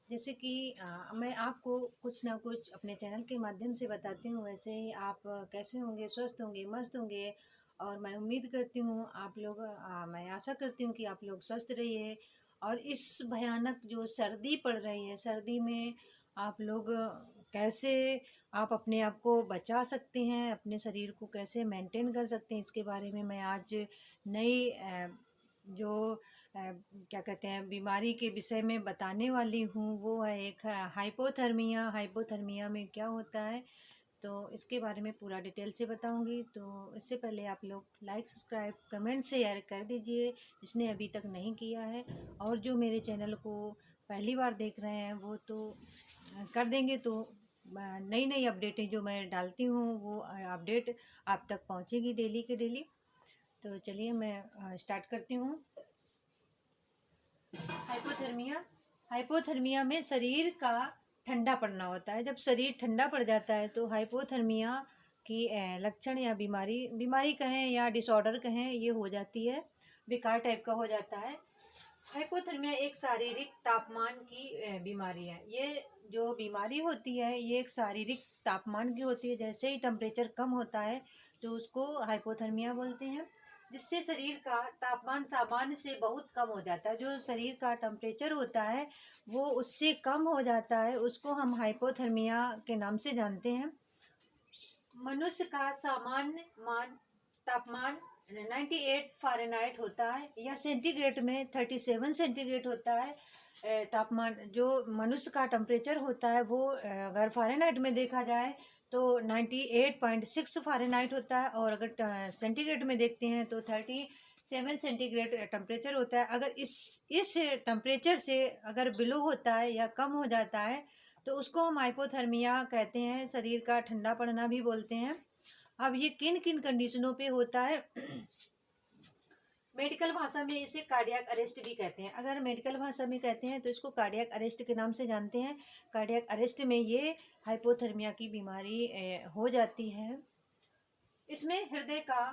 जैसे कि मैं आपको कुछ ना कुछ अपने चैनल के माध्यम से बताती हूँ। वैसे ही आप कैसे होंगे, स्वस्थ होंगे, मस्त होंगे। और मैं उम्मीद करती हूँ आप लोग मैं आशा करती हूँ कि आप लोग स्वस्थ रहिए। और इस भयानक जो सर्दी पड़ रही है, सर्दी में आप लोग कैसे आप अपने आप को बचा सकते हैं, अपने शरीर को कैसे मेंटेन कर सकते हैं, इसके बारे में मैं आज नई जो क्या कहते हैं बीमारी के विषय में बताने वाली हूँ। वो है एक हाइपोथर्मिया। हाइपोथर्मिया में क्या होता है, तो इसके बारे में पूरा डिटेल से बताऊंगी। तो इससे पहले आप लोग लाइक, सब्सक्राइब, कमेंट, शेयर कर दीजिए जिसने अभी तक नहीं किया है। और जो मेरे चैनल को पहली बार देख रहे हैं वो तो कर देंगे, तो नई नई अपडेटें जो मैं डालती हूँ वो अपडेट आप तक पहुँचेगी डेली के डेली। तो चलिए मैं स्टार्ट करती हूँ। हाइपोथर्मिया। हाइपोथर्मिया में शरीर का ठंडा पड़ना होता है। जब शरीर ठंडा पड़ जाता है तो हाइपोथर्मिया की लक्षण या बीमारी कहें या डिसऑर्डर कहें, ये हो जाती है, विकार टाइप का हो जाता है। हाइपोथर्मिया एक शारीरिक तापमान की बीमारी है। ये जो बीमारी होती है ये एक शारीरिक तापमान की होती है। जैसे ही टेम्परेचर कम होता है तो उसको हाइपोथर्मिया बोलते हैं, जिससे शरीर का तापमान सामान्य से बहुत कम हो जाता है। जो शरीर का टेम्परेचर होता है वो उससे कम हो जाता है, उसको हम हाइपोथर्मिया के नाम से जानते हैं। मनुष्य का सामान्य मान तापमान 98 फ़ारेनहाइट होता है, या सेंटीग्रेड में 37 सेंटीग्रेड होता है। तापमान जो मनुष्य का टेम्परेचर होता है वो अगर फ़ारेनहाइट में देखा जाए तो 98.6 फ़ारेनहाइट होता है, और अगर सेंटीग्रेड में देखते हैं तो 37 सेंटीग्रेड टेम्परेचर होता है। अगर इस टेम्परेचर से अगर बिलो होता है या कम हो जाता है तो उसको हम हाइपोथर्मिया कहते हैं, शरीर का ठंडा पड़ना भी बोलते हैं। अब ये किन किन कंडीशनों पे होता है मेडिकल भाषा में इसे कार्डियक अरेस्ट भी कहते हैं। अगर मेडिकल भाषा में कहते हैं तो इसको कार्डियक अरेस्ट के नाम से जानते हैं। कार्डियक अरेस्ट में ये हाइपोथर्मिया की बीमारी हो जाती है। इसमें हृदय का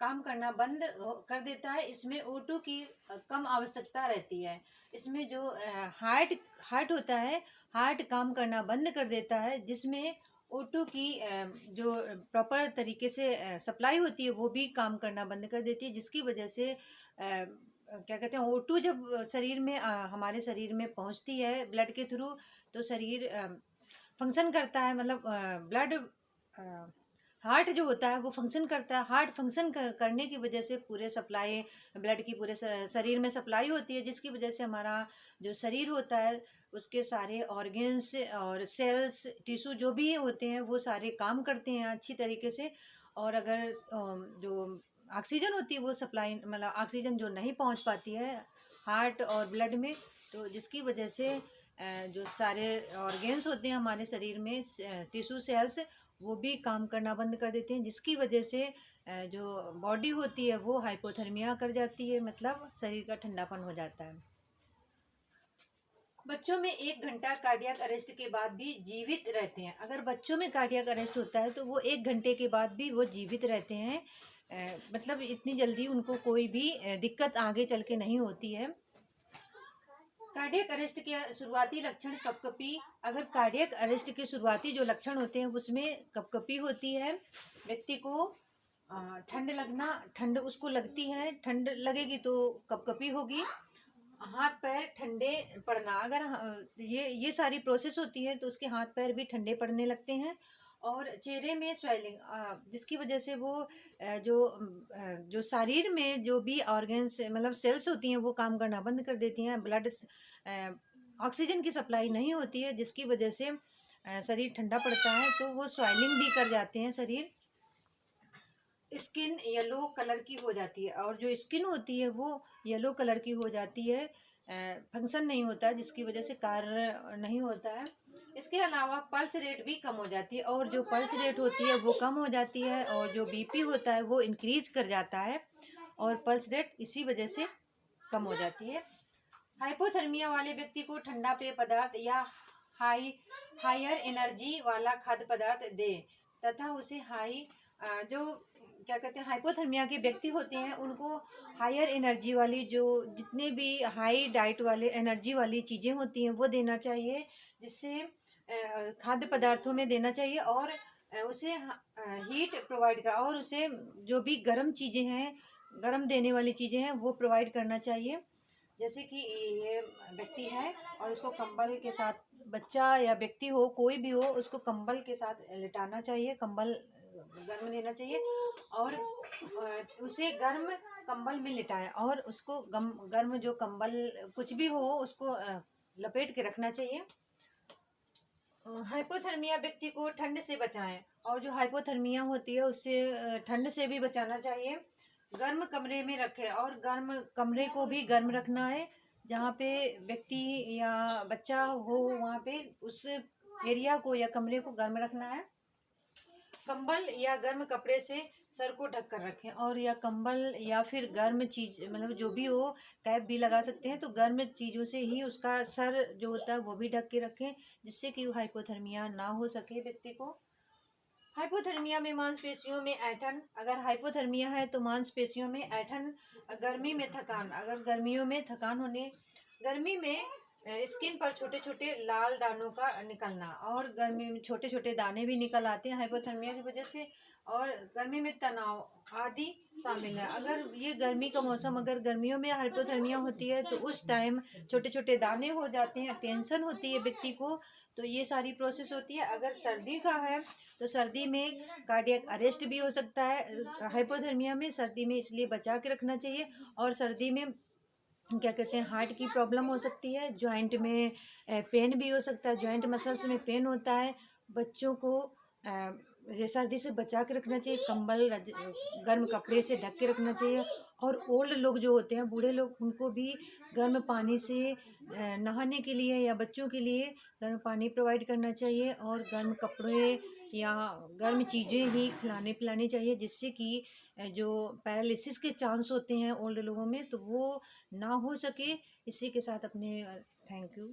काम करना बंद कर देता है। इसमें O2 की कम आवश्यकता रहती है। इसमें जो हार्ट हार्ट होता है, हार्ट काम करना बंद कर देता है, जिसमें O2 की जो प्रॉपर तरीके से सप्लाई होती है वो भी काम करना बंद कर देती है, जिसकी वजह से क्या कहते हैं O2 जब शरीर में हमारे शरीर में पहुंचती है ब्लड के थ्रू, तो शरीर फंक्शन करता है। मतलब ब्लड हार्ट जो होता है वो फंक्शन करता है। हार्ट फंक्शन करने की वजह से पूरे सप्लाई ब्लड की पूरे शरीर में सप्लाई होती है, जिसकी वजह से हमारा जो शरीर होता है उसके सारे ऑर्गन्स और सेल्स टिश्यू जो भी होते हैं वो सारे काम करते हैं अच्छी तरीके से। और अगर जो ऑक्सीजन होती है वो सप्लाई, मतलब ऑक्सीजन जो नहीं पहुंच पाती है हार्ट और ब्लड में, तो जिसकी वजह से जो सारे ऑर्गन्स होते हैं हमारे शरीर में, टिश्यू सेल्स, वो भी काम करना बंद कर देते हैं, जिसकी वजह से जो बॉडी होती है वो हाइपोथर्मिया कर जाती है, मतलब शरीर का ठंडापन हो जाता है। बच्चों में 1 घंटा कार्डियक अरेस्ट के बाद भी जीवित रहते हैं। अगर बच्चों में कार्डियक अरेस्ट होता है तो वो 1 घंटे के बाद भी वो जीवित रहते हैं। मतलब इतनी जल्दी उनको कोई भी दिक्कत आगे चल के नहीं होती है। कार्डियक अरेस्ट के शुरुआती लक्षण कपकपी। अगर कार्डियक अरेस्ट के शुरुआती जो लक्षण होते हैं उसमें कपकपी होती है, व्यक्ति को ठंड लगना, ठंड उसको लगती है, ठंड लगेगी तो कपकपी होगी, हाथ पैर ठंडे पड़ना। अगर ये सारी प्रोसेस होती है तो उसके हाथ पैर भी ठंडे पड़ने लगते हैं। और चेहरे में स्वेलिंग, जिसकी वजह से वो जो शरीर में जो भी ऑर्गन्स मतलब सेल्स होती हैं वो काम करना बंद कर देती हैं। ब्लड ऑक्सीजन की सप्लाई नहीं होती है, जिसकी वजह से शरीर ठंडा पड़ता है, तो वो स्वेलिंग भी कर जाते हैं शरीर। स्किन येलो कलर की हो जाती है, और जो स्किन होती है वो येलो कलर की हो जाती है, फंक्शन नहीं होता है, जिसकी वजह से कार्य नहीं होता है। इसके अलावा पल्स रेट भी कम हो जाती है, और जो पल्स रेट होती है वो कम हो जाती है, और जो बीपी होता है वो इंक्रीज कर जाता है, और पल्स रेट इसी वजह से कम हो जाती है। हाइपोथर्मिया वाले व्यक्ति को ठंडा पेय पदार्थ या हायर एनर्जी वाला खाद्य पदार्थ दे, तथा उसे जो क्या कहते हैं, हाइपोथर्मिया के व्यक्ति होते हैं, उनको हायर एनर्जी वाली, जो जितने भी हाई डाइट वाले एनर्जी वाली चीज़ें होती हैं वो देना चाहिए, जिससे खाद्य पदार्थों में देना चाहिए, और उसे हीट प्रोवाइड कर, और उसे जो भी गर्म चीज़ें हैं, गर्म देने वाली चीज़ें हैं वो प्रोवाइड करना चाहिए। जैसे कि ये व्यक्ति है और उसको कंबल के साथ, बच्चा या व्यक्ति हो कोई भी हो, उसको कंबल के साथ लिटाना चाहिए, कंबल गर्म देना चाहिए, और उसे गर्म कंबल में लिटाएं, और उसको गर्म जो कंबल कुछ भी हो उसको लपेट के रखना चाहिए। हाइपोथर्मिया व्यक्ति को ठंड से बचाएं, और जो हाइपोथर्मिया होती है उससे ठंड से भी बचाना चाहिए। गर्म कमरे में रखें, और गर्म कमरे को भी गर्म रखना है, जहाँ पे व्यक्ति या बच्चा हो वहाँ पे उस एरिया को या कमरे को गर्म रखना है। कंबल या गर्म कपड़े से सर को ढक कर रखें, और या कंबल या फिर गर्म चीज, मतलब जो भी हो, कैप भी लगा सकते हैं, तो गर्म चीज़ों से ही उसका सर जो होता है वो भी ढक के रखें, जिससे कि हाइपोथर्मिया ना हो सके व्यक्ति को। हाइपोथर्मिया में मांसपेशियों में ऐंठन, अगर हाइपोथर्मिया है तो मांसपेशियों में ऐंठन, गर्मी में थकान, अगर गर्मियों में थकान होने, गर्मी में स्किन पर छोटे छोटे लाल दानों का निकलना, और गर्मी में छोटे छोटे दाने भी निकल आते हैं हाइपोथर्मिया की वजह से, और गर्मी में तनाव आदि शामिल है। अगर ये गर्मी का मौसम, अगर गर्मियों में हाइपोथर्मिया होती है तो उस टाइम छोटे छोटे दाने हो जाते हैं, टेंशन होती है व्यक्ति को, तो ये सारी प्रोसेस होती है। अगर सर्दी का है तो सर्दी में कार्डियक अरेस्ट भी हो सकता है हाइपोथर्मिया में, सर्दी में इसलिए बचा के रखना चाहिए। और सर्दी में क्या कहते हैं, हार्ट की प्रॉब्लम हो सकती है, जॉइंट में पेन भी हो सकता है, जॉइंट मसल्स में पेन होता है। बच्चों को ये सर्दी से बचा के रखना चाहिए, कंबल गर्म कपड़े से ढक के रखना चाहिए। और ओल्ड लोग जो होते हैं, बूढ़े लोग, उनको भी गर्म पानी से नहाने के लिए या बच्चों के लिए गर्म पानी प्रोवाइड करना चाहिए, और गर्म कपड़े या गर्म चीज़ें ही खिलाने पिलानी चाहिए, जिससे कि जो पैरालिसिस के चांस होते हैं ओल्ड लोगों में तो वो ना हो सके। इसी के साथ अपने थैंक यू।